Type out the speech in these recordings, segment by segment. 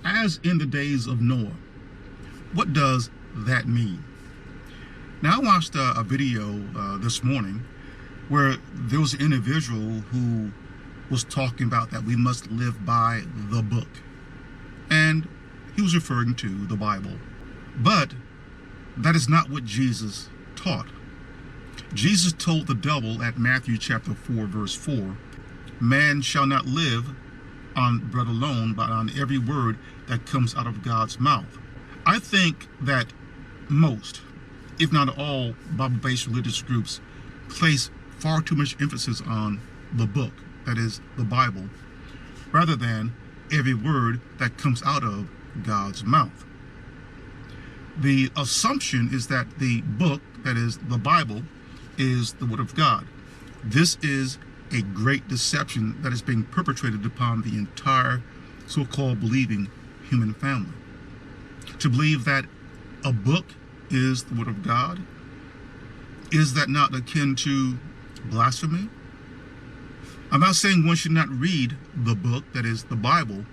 as in the days of Noah. What does that mean? Now, I watched a video this morning where there was an individual who was talking about that we must live by the book. And he was referring to the Bible. But that is not what Jesus taught. Jesus told the devil at Matthew chapter 4, verse 4, "Man shall not live on bread alone, but on every word that comes out of God's mouth." I think that most, if not all, Bible-based religious groups place far too much emphasis on the book, that is, the Bible, rather than every word that comes out of God's mouth. The assumption is that the book, that is, the Bible, is the Word of God. This is a great deception that is being perpetrated upon the entire so-called believing human family. To believe that a book is the Word of God, is that not akin to blasphemy? I'm not saying one should not read the book, that is the Bible,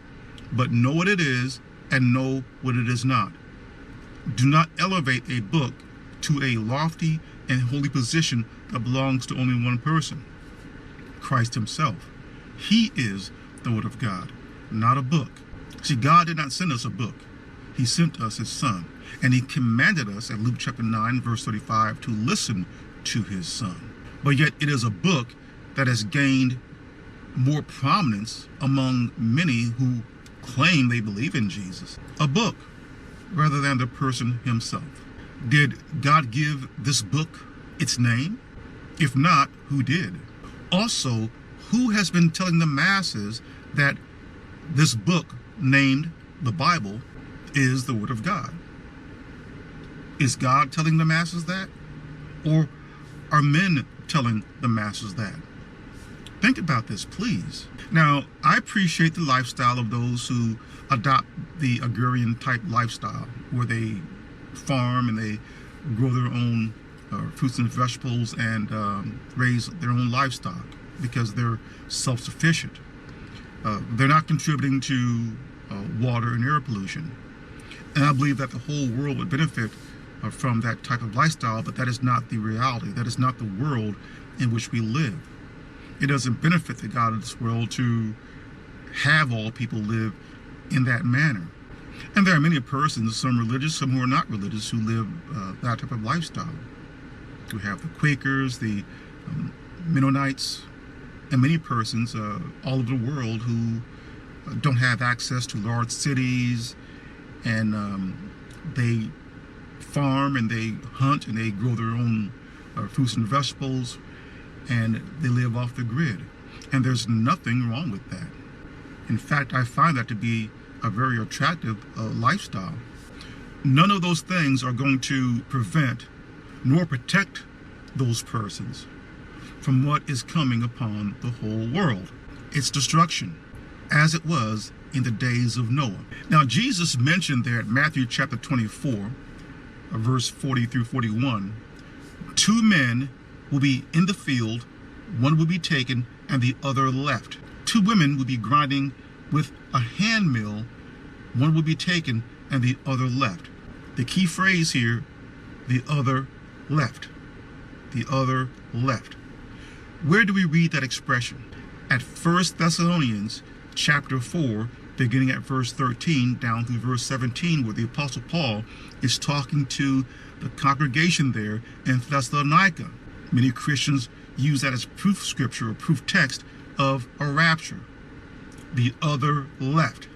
but know what it is and know what it is not. Do not elevate a book to a lofty and holy position that belongs to only one person, Christ himself. He is the Word of God, not a book. See, God did not send us a book. He sent us his Son, and he commanded us at Luke chapter 9, verse 35, to listen to his Son. But yet it is a book that has gained more prominence among many who claim they believe in Jesus. A book, rather than the person himself. Did God give this book its name? If not, who did? Also, who has been telling the masses that this book named the Bible is the Word of God? Is God telling the masses that? Or are men telling the masses that? Think about this, please. Now, I appreciate the lifestyle of those who adopt the agrarian type lifestyle, where they farm and they grow their own fruits and vegetables and raise their own livestock because they're self-sufficient. They're not contributing to water and air pollution. And I believe that the whole world would benefit from that type of lifestyle, but that is not the reality. That is not the world in which we live. It doesn't benefit the God of this world to have all people live in that manner. And there are many persons, some religious, some who are not religious, who live that type of lifestyle. We have the Quakers, the Mennonites, and many persons all over the world who don't have access to large cities, and they farm and they hunt and they grow their own fruits and vegetables, and they live off the grid. And there's nothing wrong with that. In fact, I find that to be a very attractive lifestyle. None of those things are going to prevent nor protect those persons from what is coming upon the whole world. It's destruction, as it was in the days of Noah. Now, Jesus mentioned there at Matthew chapter 24, verse 40 through 41, 2 men will be in the field, one will be taken and the other left. 2 women will be grinding with a hand mill, one will be taken and the other left. The key phrase here, the other left. The other left. Where do we read that expression? At 1 Thessalonians chapter 4, beginning at verse 13 down through verse 17, where the Apostle Paul is talking to the congregation there in Thessalonica. Many Christians use that as proof scripture or proof text of a rapture. The other left.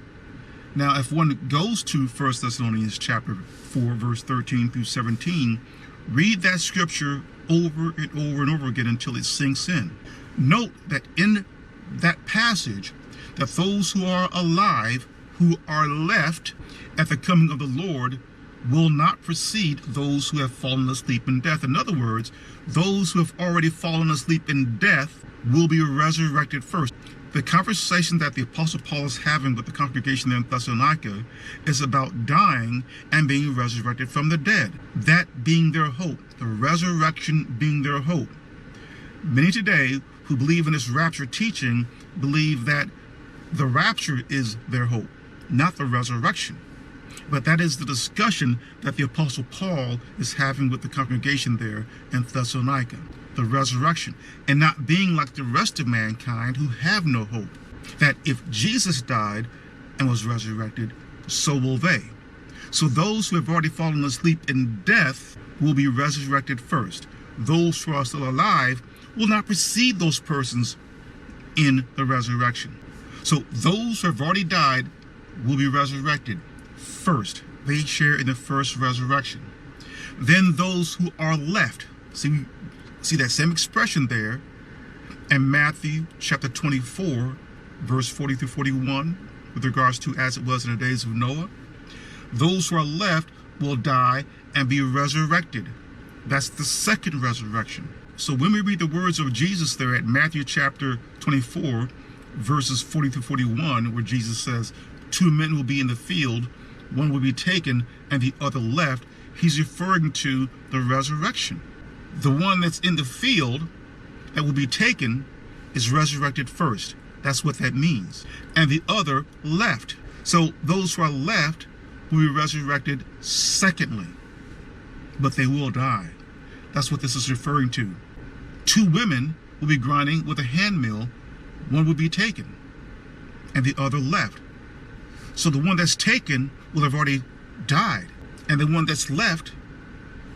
Now, if one goes to 1 Thessalonians chapter 4, verse 13 through 17, read that scripture over and over and over again until it sinks in. Note that in that passage, that those who are alive, who are left at the coming of the Lord, will not precede those who have fallen asleep in death. In other words, those who have already fallen asleep in death will be resurrected first. The conversation that the Apostle Paul is having with the congregation there in Thessalonica is about dying and being resurrected from the dead. That being their hope, the resurrection being their hope. Many today who believe in this rapture teaching believe that the rapture is their hope. not the resurrection. But that is the discussion that the Apostle Paul is having with the congregation there in Thessalonica. The resurrection. And not being like the rest of mankind who have no hope. That if Jesus died and was resurrected, so will they. So those who have already fallen asleep in death will be resurrected first. Those who are still alive will not precede those persons in the resurrection. So those who have already died will be resurrected first. They share in the first resurrection. Then those who are left, see that same expression there in Matthew chapter 24, verse 40 through 41, with regards to as it was in the days of Noah. Those who are left will die and be resurrected. That's the second resurrection. So when we read the words of Jesus there at Matthew chapter 24, verses 40 through 41, where Jesus says, 2 men will be in the field, one will be taken and the other left, he's referring to the resurrection. The one that's in the field that will be taken is resurrected first. That's what that means. And the other left. So those who are left will be resurrected secondly. But they will die. That's what this is referring to. 2 women will be grinding with a hand mill. One will be taken and the other left. So the one that's taken will have already died. And the one that's left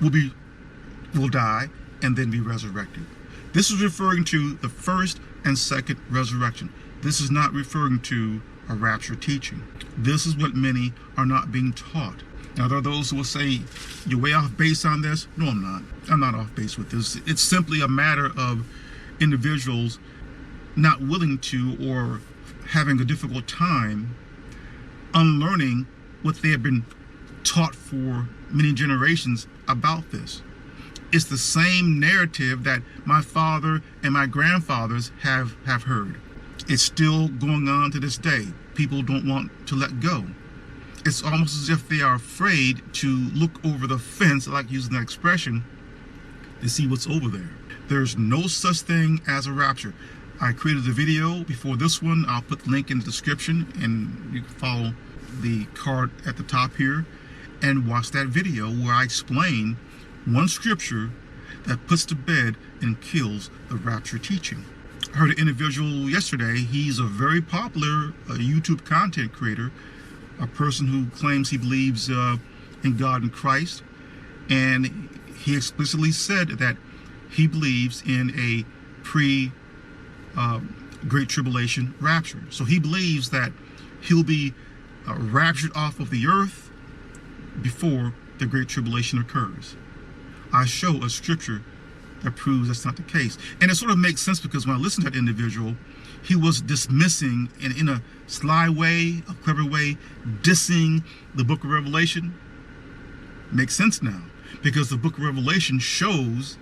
will die and then be resurrected. This is referring to the first and second resurrection. This is not referring to a rapture teaching. This is what many are not being taught. Now, there are those who will say, you're way off base on this. No, I'm not. I'm not off base with this. It's simply a matter of individuals not willing to or having a difficult time unlearning what they have been taught for many generations about this. It's the same narrative that my father and my grandfathers have heard. It's still going on to this day. People don't want to let go. It's almost as if they are afraid to look over the fence, I like using that expression, to see what's over there. There's no such thing as a rapture. I created a video before this one. I'll put the link in the description and you can follow the card at the top here and watch that video where I explain one scripture that puts to bed and kills the rapture teaching. I heard an individual yesterday. He's a very popular YouTube content creator, a person who claims he believes in God and Christ, and he explicitly said that he believes in a Great Tribulation rapture. So he believes that he'll be raptured off of the earth before the Great Tribulation occurs. I show a scripture that proves that's not the case. And it sort of makes sense because when I listened to that individual, he was dismissing and in a sly way, a clever way, dissing the book of Revelation. Makes sense now because the book of Revelation shows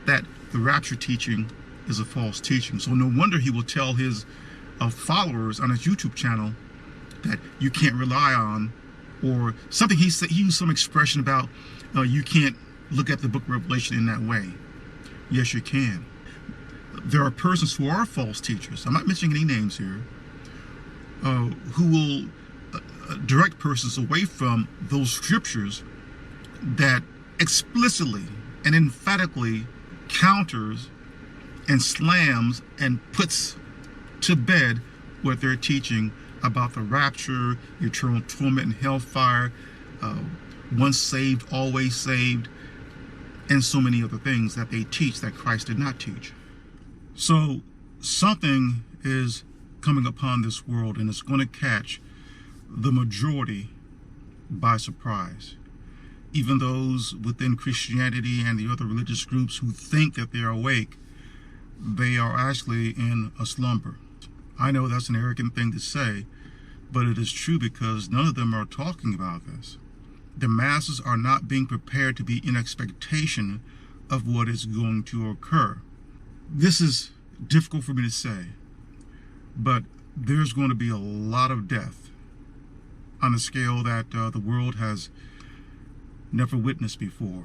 that the rapture teaching is a false teaching. So no wonder he will tell his followers on his YouTube channel that you can't rely on, or something he said, he used some expression about you can't look at the book of Revelation in that way. Yes, you can. There are persons who are false teachers, I'm not mentioning any names here, who will direct persons away from those scriptures that explicitly and emphatically counters and slams and puts to bed what they're teaching about the rapture, eternal torment and hellfire, once saved, always saved, and so many other things that they teach that Christ did not teach. So something is coming upon this world and it's going to catch the majority by surprise. Even those within Christianity and the other religious groups who think that they're awake, they are actually in a slumber. I know that's an arrogant thing to say, but it is true because none of them are talking about this. The masses are not being prepared to be in expectation of what is going to occur. This is difficult for me to say, but there's going to be a lot of death on a scale that the world has never witnessed before.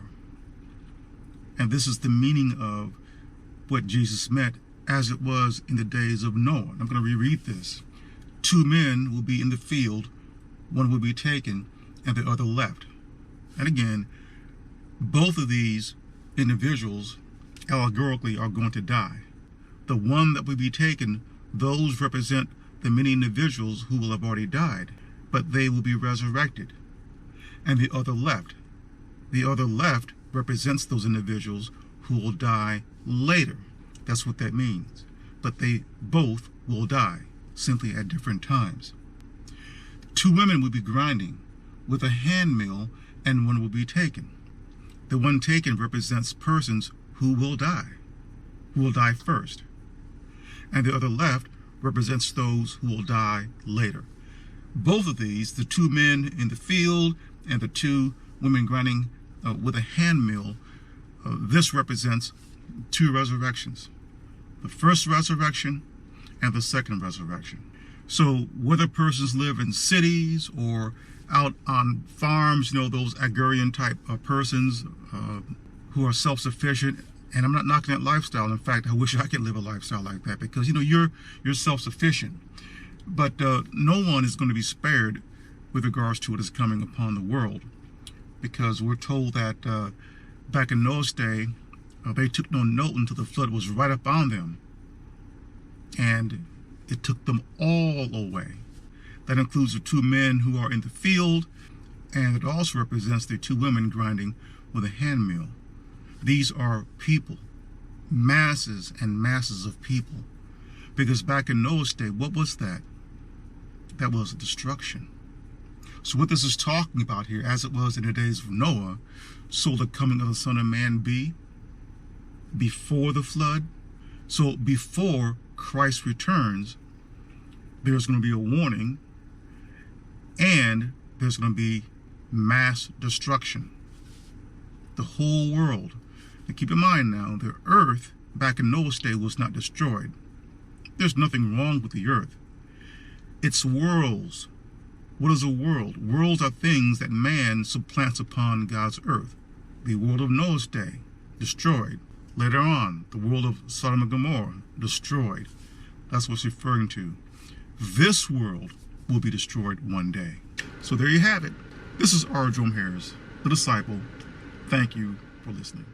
And this is the meaning of what Jesus meant as it was in the days of Noah. I'm going to reread this. Two men will be in the field, one will be taken, and the other left. And again, both of these individuals allegorically are going to die. The one that will be taken, those represent the many individuals who will have already died, but they will be resurrected. And the other left represents those individuals who will die later. That's what that means. But they both will die, simply at different times. Two women will be grinding with a hand mill, and one will be taken. The one taken represents persons who will die first. And the other left represents those who will die later. Both of these, the two men in the field and the two women grinding with a hand mill, this represents two resurrections. The first resurrection and the second resurrection. So whether persons live in cities or out on farms, those agrarian type persons who are self-sufficient, and I'm not knocking that lifestyle. In fact, I wish I could live a lifestyle like that, because you're self-sufficient. But no one is going to be spared with regards to what is coming upon the world, because we're told that back in Noah's day, they took no note until the flood was right up on them, and it took them all away. That includes the two men who are in the field, and it also represents the two women grinding with a hand mill. These are people, masses and masses of people. Because back in Noah's day, what was that? That was destruction. So what this is talking about here, as it was in the days of Noah, so the coming of the Son of Man be before the flood. So before Christ returns, there's going to be a warning, and there's going to be mass destruction. The whole world. And keep in mind now, the earth back in Noah's day was not destroyed. There's nothing wrong with the earth. It's worlds. What is a world? Worlds are things that man supplants upon God's earth. The world of Noah's day, destroyed. Later on, the world of Sodom and Gomorrah, destroyed. That's what it's referring to. This world will be destroyed one day. So there you have it. This is R. Jerome Harris, the disciple. Thank you for listening.